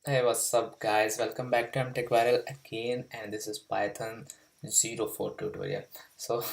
Hey, what's up, guys? Welcome back to MTech Viral again, and this is Python 04 tutorial. So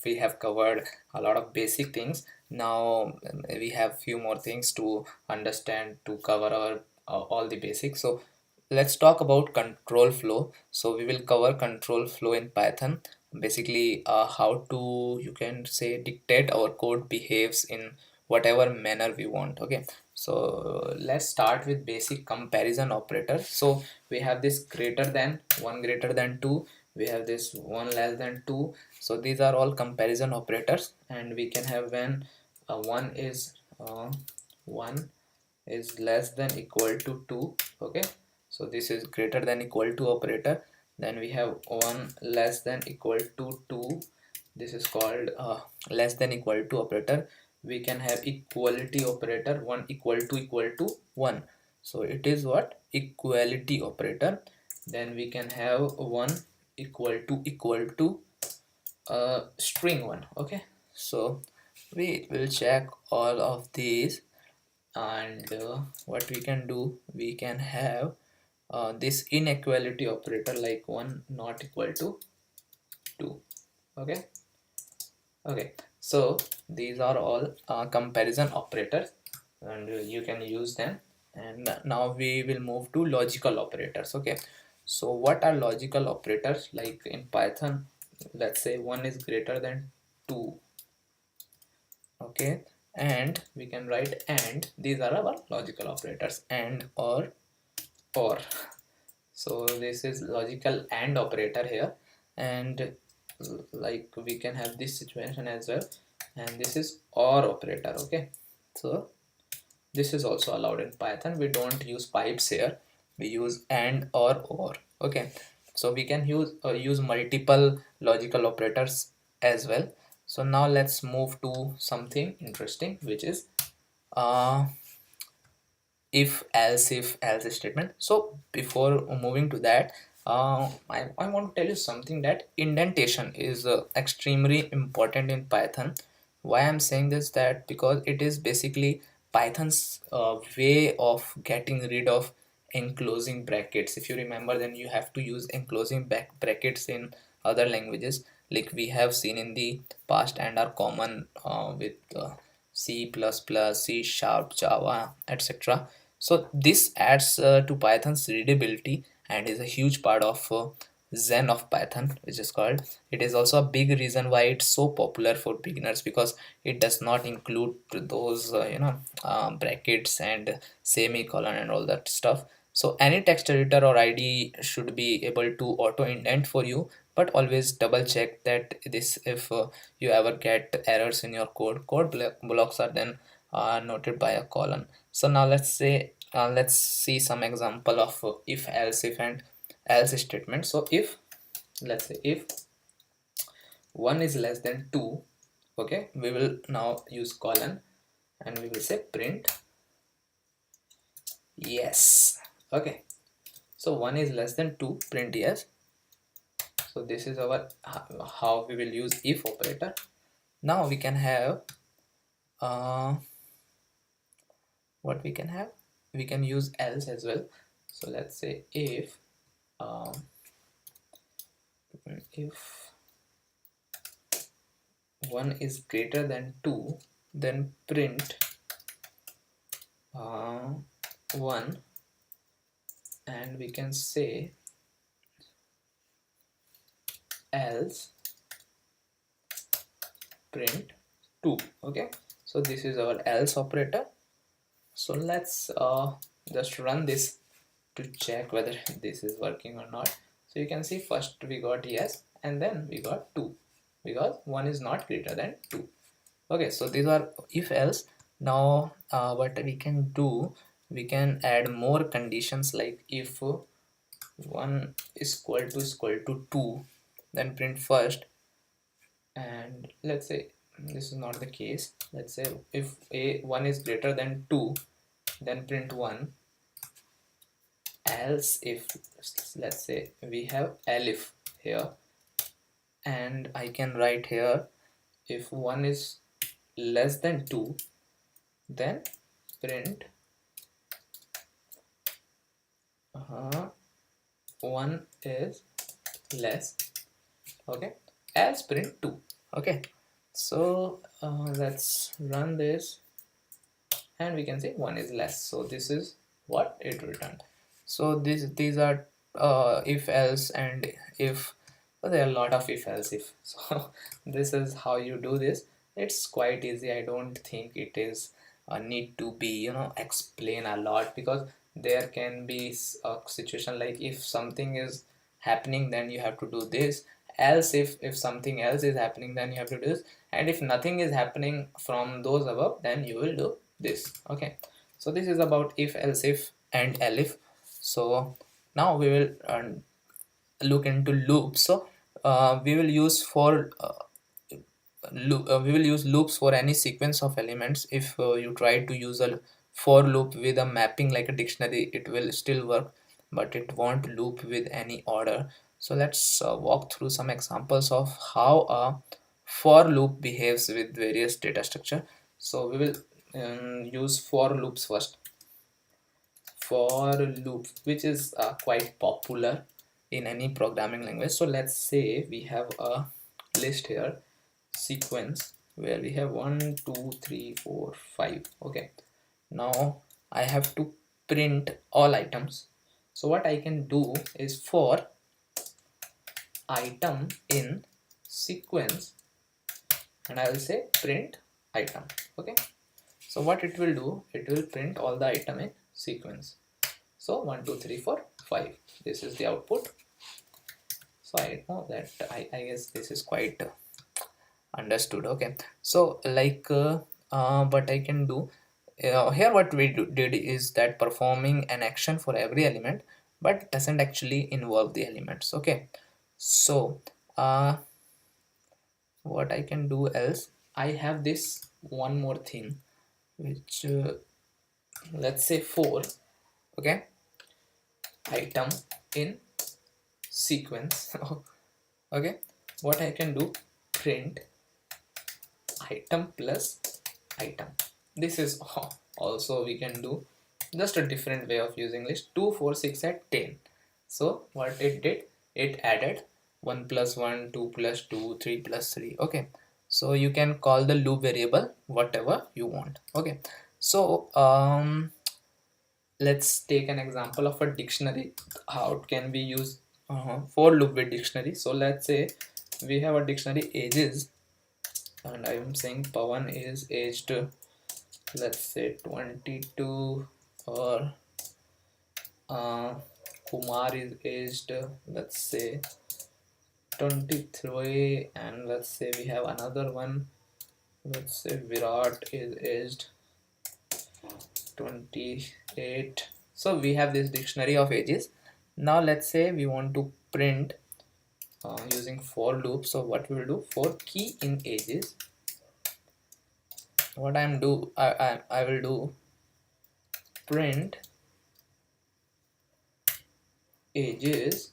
we have covered a lot of basic things. Now we have few more things to understand to cover our all the basics. So let's talk about control flow. So we will cover control flow in Python. Basically, how to, you can say, dictate our code behaves in whatever manner we want. Okay, so let's start with basic comparison operator. So we have this greater than, one greater than two, we have this one less than two. So these are all comparison operators, and we can have when one is one is less than equal to 2. Okay, so this is greater than equal to operator. Then we have one less than equal to 2. This is called less than equal to operator. We can have equality operator, 1 equal to 1. So it is what? Equality operator. Then we can have 1 equal to string 1. Okay, so we will check all of these, and what we can do, we can have this inequality operator, like 1 not equal to 2. Okay, so these are all comparison operators, and you can use them. And now we will move to logical operators. Okay, so what are logical operators? Like in Python, let's say 1 is greater than 2. Okay, and we can write and. These are our logical operators, and or. So this is logical and operator here, and like we can have this situation as well, and this is or operator. Okay, so this is also allowed in Python. We don't use pipes here, we use and or. Okay, so we can use multiple logical operators as well. So now let's move to something interesting, which is uh, if else statement. So before moving to that, I want to tell you something, that indentation is extremely important in Python. Why I'm saying this, that because it is basically Python's way of getting rid of enclosing brackets. If you remember, then you have to use enclosing brackets in other languages, like we have seen in the past and are common with C++, C sharp, Java, etc. So this adds to Python's readability and is a huge part of Zen of Python, which is called. It is also a big reason why it's so popular for beginners, because it does not include those brackets and semicolon and all that stuff. So any text editor or IDE should be able to auto indent for you, but always double check that this, if you ever get errors in your code blocks are then noted by a colon. So now let's see some example of if else, if and else statement. So if, let's say, if 1 is less than 2, okay, we will now use colon, and we will say print yes. Okay, so 1 is less than 2, print yes. So this is our how we will use if operator. Now we can have uh, what we can have, we can use else as well. So let's say um, if 1 is greater than 2, then print 1, and we can say else print 2. Okay, so this is our else operator. So let's just run this to check whether this is working or not. So you can see first we got yes, and then we got 2, because 1 is not greater than 2. Okay, so these are if else. Now what we can do, we can add more conditions, like if 1 is equal to 2, then print first. And let's say this is not the case. Let's say if a1 is greater than 2, then print 1. Else if, let's say we have elif here, and I can write here, if 1 is less than 2, then print 1 is less, okay, else print 2. Okay, so let's run this and we can say 1 is less, so this is what it returned. So these are if else and if, so there are a lot of if else if so this is how you do this. It's quite easy. I don't think it is need to be, explain a lot, because there can be a situation like if something is happening then you have to do this, else if something else is happening then you have to do this, and if nothing is happening from those above then you will do this. Okay, so this is about if else if and elif. So now we will look into loops. So we will use we will use loops for any sequence of elements. If you try to use a for loop with a mapping like a dictionary, it will still work, but it won't loop with any order. So let's walk through some examples of how a for loop behaves with various data structure. So we will use for loops first. For loop, which is quite popular in any programming language. So let's say we have a list here, sequence, where we have 1 2 3 4 5. Okay, now I have to print all items. So what I can do is for item in sequence, and I will say print item. Okay, so what it will do, it will print all the item in sequence. So 1 2 3 4 5, this is the output. So I know that I guess this is quite understood. Okay, so like what I can do here, what we did is that performing an action for every element but doesn't actually involve the elements. Okay, so what I can do else, I have this one more thing, which let's say 4. Okay, item in sequence. Okay, what I can do, print item plus item. This is also we can do just a different way of using list. 2 4 6 at 10. So what it did, it added 1 plus 1, 2 plus 2, 3 plus 3. Okay, so you can call the loop variable whatever you want. Okay, so let's take an example of a dictionary, how it can be used for loop with dictionary. So let's say we have a dictionary ages, and I am saying Pawan is aged, let's say 22, or Kumar is aged, let's say 23, and let's say we have another one, let's say Virat is aged 28. So we have this dictionary of ages. Now let's say we want to print using for loop. So what we will do, for key in ages, what I will do, print ages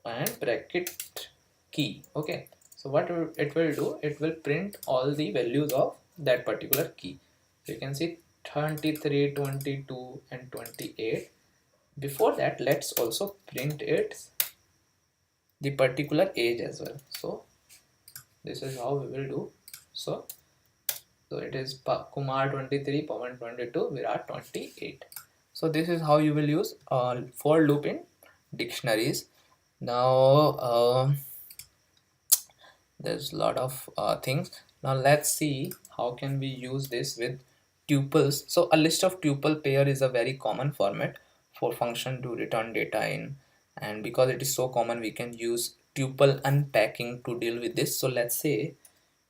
and bracket key. Okay, so what it will do, it will print all the values of that particular key. So you can see 23, 22 and 28. Before that, let's also print it the particular age as well. So this is how we will do. So it is Kumar 23, Pawan 22, Virat 28. So this is how you will use for loop in dictionaries. Now there's a lot of things. Now let's see how can we use this with tuples. So a list of tuple pair is a very common format for function to return data in, and because it is so common, we can use tuple unpacking to deal with this. So let's say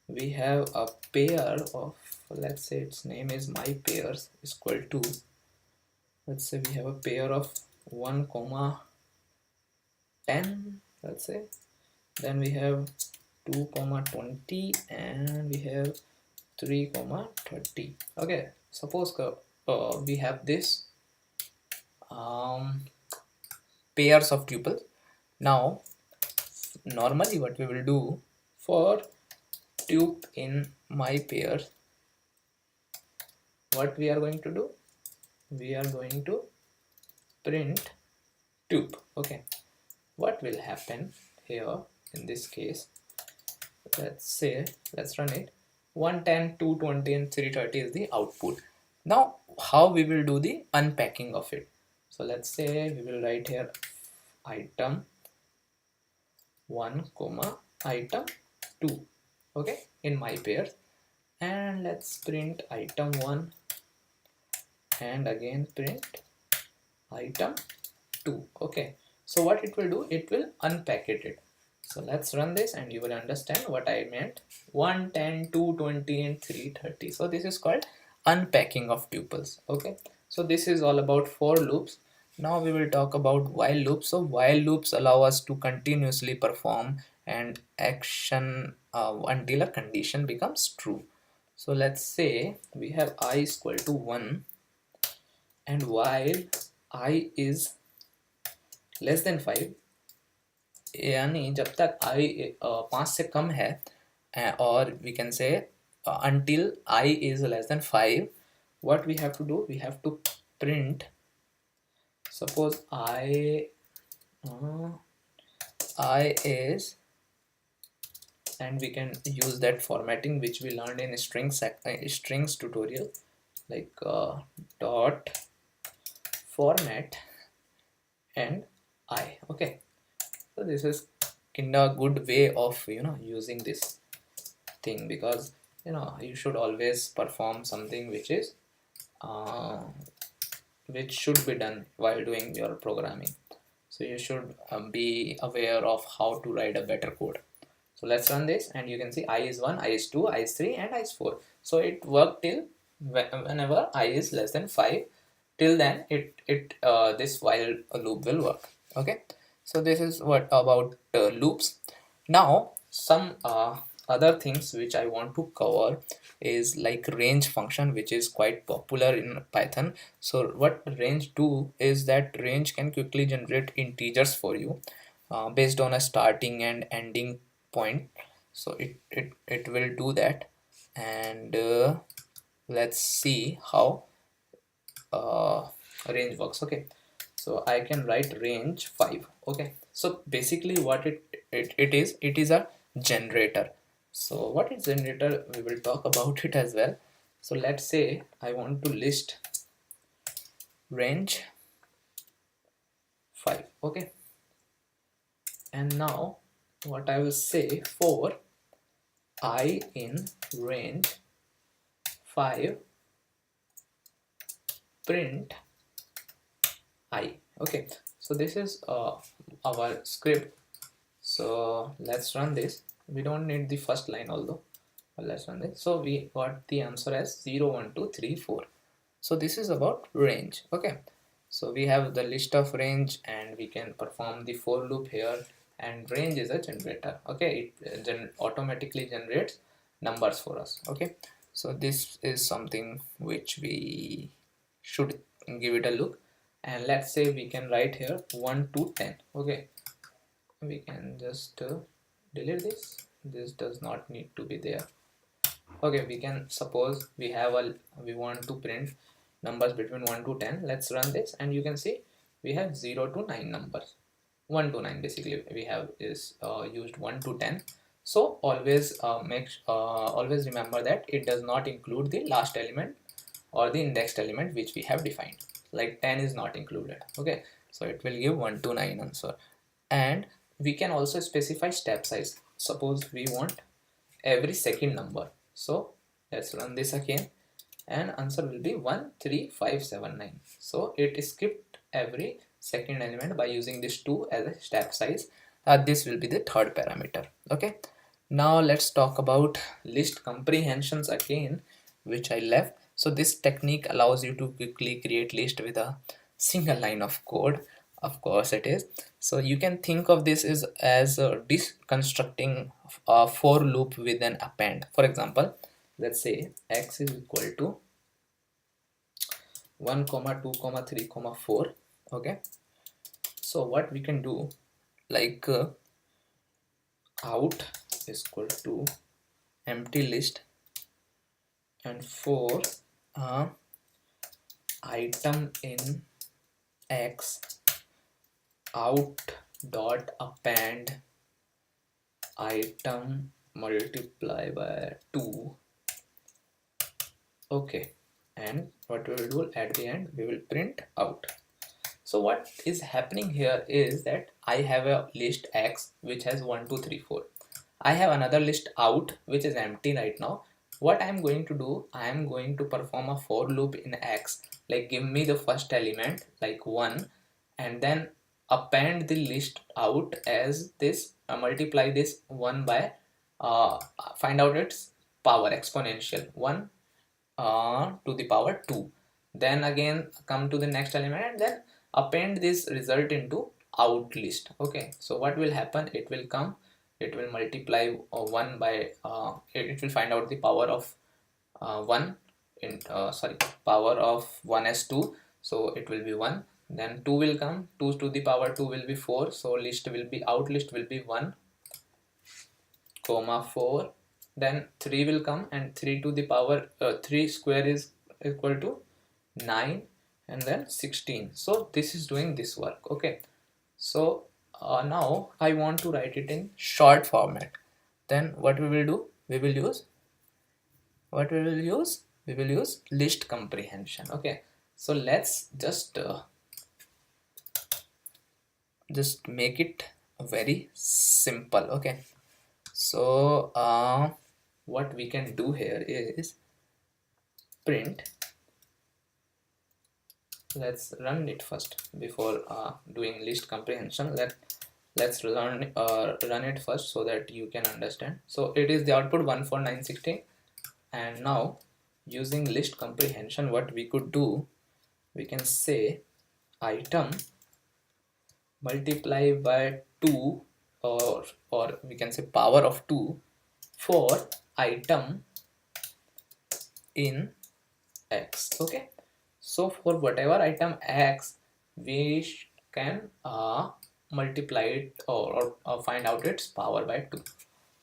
we have a pair of, let's say its name is my pairs is equal to, let's say we have a pair of 1 comma 10, let's say, then we have 2 comma 20, and we have 3 comma 30. Okay, suppose we have this pairs of tuples. Now normally what we will do, for tuple in my pairs, what we are going to do, we are going to print tuple. Okay, what will happen here in this case? Let's say, let's run it. 110, 220 and 330 is the output. Now how we will do the unpacking of it? So let's say we will write here item 1 comma item 2, okay, in my pairs, and let's print item 1 and again print item 2. Okay, so what it will do, it will unpack it. So let's run this and you will understand what I meant. 110, 220 and 330. So this is called unpacking of tuples. Okay, so this is all about for loops. Now we will talk about while loops. So while loops allow us to continuously perform an action until a condition becomes true. So let's say we have I is equal to 1, and while I is less than 5, यानी जब तक i 5 से कम है, और we can say until I is less than 5, what we have to do, we have to print, suppose I is, and we can use that formatting which we learned in strings tutorial, like dot format and I. Okay, so this is kind of good way of using this thing, because you should always perform something which is which should be done while doing your programming. So you should be aware of how to write a better code. So let's run this and you can see I is 1, I is 2, I is 3 and I is 4. So it worked till whenever I is less than 5. Till then this while loop will work. Okay, so this is what about loops. Now some other things which I want to cover is like range function, which is quite popular in Python. So what range do is that range can quickly generate integers for you based on a starting and ending point. So it will do that, and let's see how range works. Okay, so I can write range 5. Okay, so basically what it is a generator. So what is generator, we will talk about it as well. So let's say I want to list range 5. Okay, and now what I will say, for I in range 5 print I. Okay, so this is our script. So let's run this. We don't need the first line although, but let's run this. So we got the answer as 0 1 2 3 4. So this is about range. Okay, so we have the list of range and we can perform the for loop here, and range is a generator. Okay, it automatically generates numbers for us. Okay, so this is something which we should give it a look. And let's say we can write here 1 to 10. Okay, we can just delete this does not need to be there. Okay, we can suppose we want to print numbers between 1 to 10. Let's run this and you can see we have 0 to 9 numbers. 1 to 9 basically we have is used 1 to 10. So always always remember that it does not include the last element or the indexed element which we have defined, like 10 is not included. Okay, so it will give 1 to 9 answer. And we can also specify step size. Suppose we want every second number. So let's run this again and answer will be 13579. So it skipped every second element by using this 2 as a step size. This will be the third parameter. Okay, now let's talk about list comprehensions again, which I left. So this technique allows you to quickly create list with a single line of code. Of course it is. So you can think of this as constructing a for loop with an append. For example, let's say x is equal to 1 comma 2 comma 3 comma 4. Okay, so what we can do, like out is equal to empty list, and for item in x out dot append item multiply by 2. Okay, and what we will do at the end, we will print out. So what is happening here is that I have a list X which has 1 2 3 4. I have another list out which is empty right now. What I am going to do, I am going to perform a for loop in X, like give me the first element like 1, and then append the list out as this, multiply this 1 by find out its power exponential 1 to the power 2. Then again come to the next element and then append this result into out list. Okay, so what will happen, it will come, it will multiply 1 by it will find out the power of 1 in sorry, power of 1 as 2, so it will be 1. Then 2 will come, 2 to the power 2 will be 4, so list will be, out list will be 1 comma 4. Then 3 will come, and 3 to the power 3 square is equal to 9, and then 16. So this is doing this work. Okay, so now I want to write it in short format. Then what we will do, we will use we will use list comprehension. Okay, so let's just make it very simple. Okay, so what we can do here is print. Let's run it first before doing list comprehension. Let's run it first so that you can understand. So it is the output 14916, and now using list comprehension, what we could do, we can say item multiply by 2, or we can say power of 2 for item in X. Okay, so for whatever item X, we can multiply it, or find out its power by 2.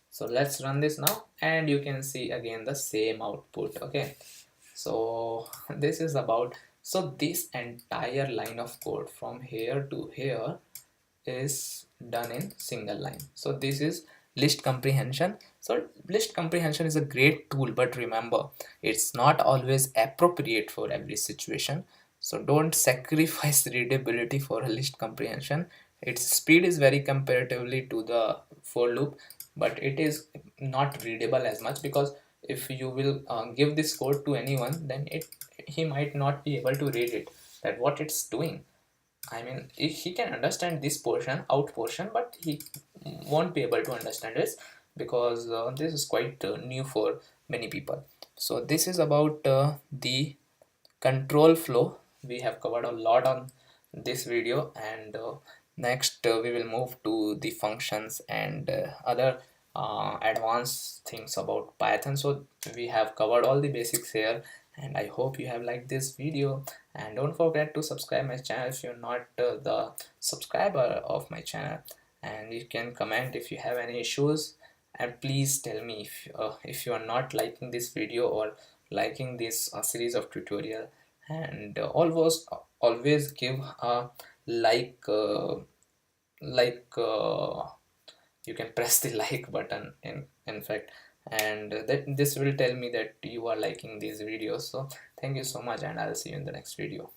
So let's run this now, and you can see again the same output. Okay, so this is about, so this entire line of code from here to here is done in single line. So this is list comprehension. So list comprehension is a great tool, but remember, it's not always appropriate for every situation. So don't sacrifice readability for a list comprehension. Its speed is very comparatively to the for loop, but it is not readable as much, because if you will give this code to anyone, then he might not be able to read it, that what it's doing. I mean, he can understand this portion, out portion, but he won't be able to understand this, because this is quite new for many people. So this is about the control flow. We have covered a lot on this video, and next we will move to the functions and other advanced things about Python. So we have covered all the basics here, and I hope you have liked this video. And don't forget to subscribe my channel if you're not the subscriber of my channel, and you can comment if you have any issues. And please tell me if you are not liking this video or liking this series of tutorial, and always give a like, you can press the like button in fact, and that this will tell me that you are liking these videos. So thank you so much, and I'll see you in the next video.